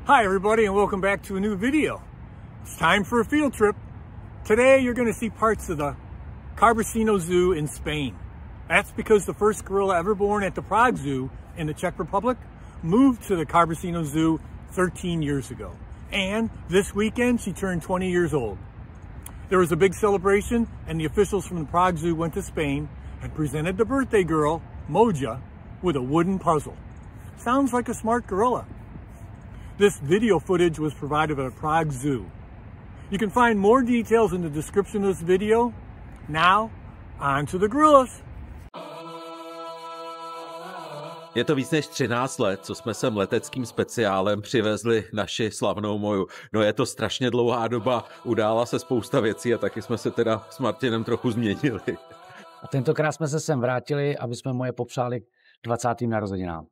Hi everybody and welcome back to a new video. It's time for a field trip. Today you're going to see parts of the Carbocino Zoo in Spain. That's because the first gorilla ever born at the Prague Zoo in the Czech Republic moved to the Carbocino Zoo 13 years ago. And this weekend she turned 20 years old. There was a big celebration and the officials from the Prague Zoo went to Spain and presented the birthday girl, Moja, with a wooden puzzle. Sounds like a smart gorilla. This video footage was provided by the Prague Zoo. You can find more details in the description of this video. Now, on to the gorillas. Je to víc než 13 let, co jsme sem leteckým speciálem přivezli naši slavnou Moju. No je to strašně dlouhá doba, udála se spousta věcí a taky jsme se teda s Martinem trochu změnili. A tentokrát jsme se sem vrátili, aby jsme Moje popřáli k 20. narozeninám.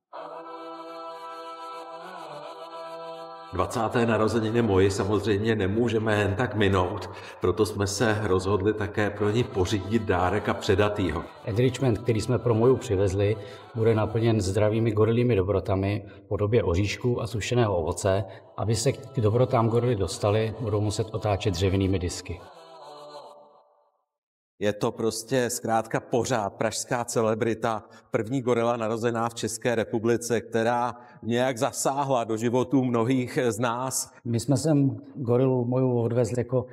20. narozeniny Moji samozřejmě nemůžeme jen tak minout, proto jsme se rozhodli také pro ní pořídit dárek a předat jí ho. Enrichment, který jsme pro Moju přivezli, bude naplněn zdravými gorilími dobrotami v podobě oříšků a sušeného ovoce. Aby se k dobrotám gorily dostali, budou muset otáčet dřevěnými disky. Je to prostě zkrátka pořád pražská celebrita, první gorila narozená v České republice, která nějak zasáhla do životů mnohých z nás. My jsme sem gorilu Moju odvezli jako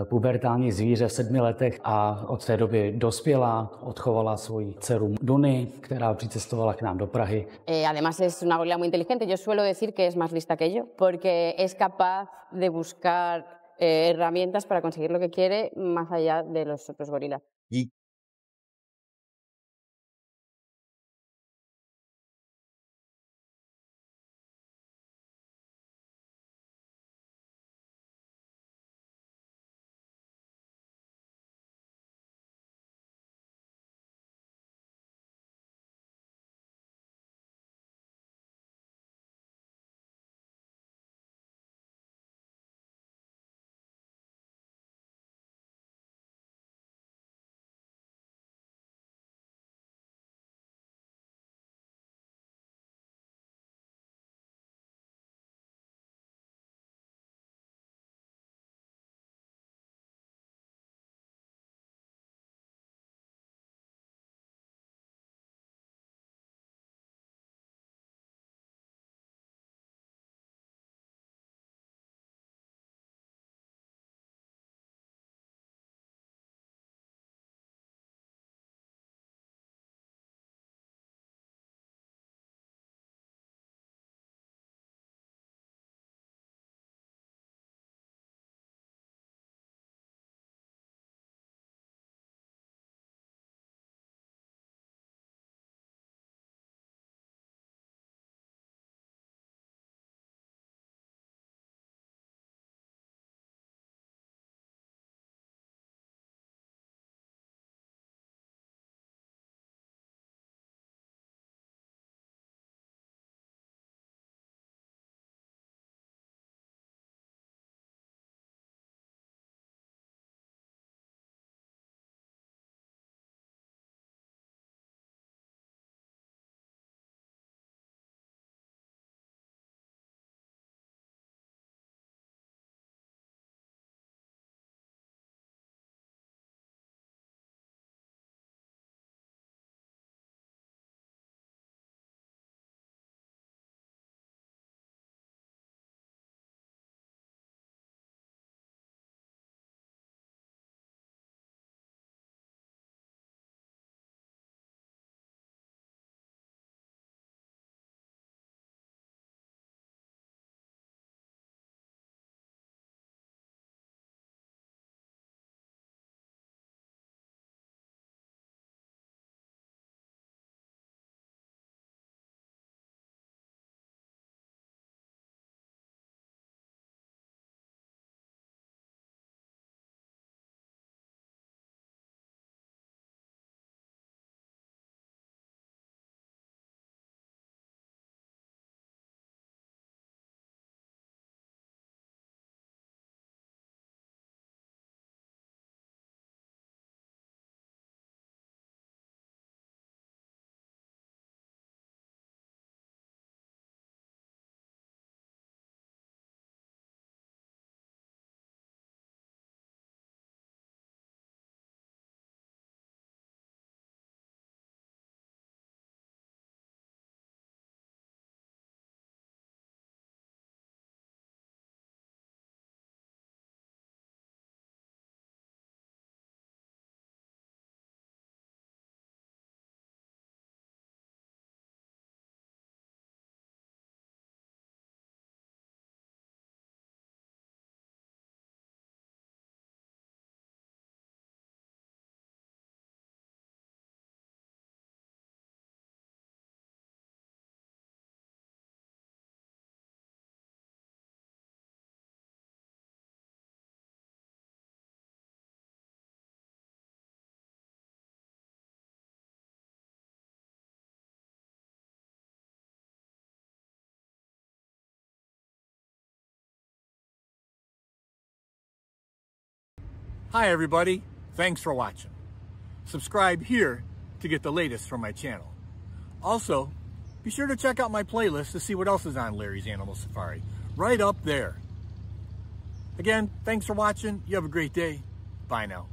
pubertální zvíře v 7 letech a od té doby dospěla, odchovala svoji dceru Duny, která přicestovala k nám do Prahy. Además es una gorila muy inteligente. Yo suelo decir que es más lista que yo, porque es capaz de buscar herramientas para conseguir lo que quiere más allá de los otros gorilas. Hi everybody, thanks for watching. Subscribe here to get the latest from my channel. Also, be sure to check out my playlist to see what else is on Larry's Animal Safari, right up there. Again, thanks for watching. You have a great day. Bye now.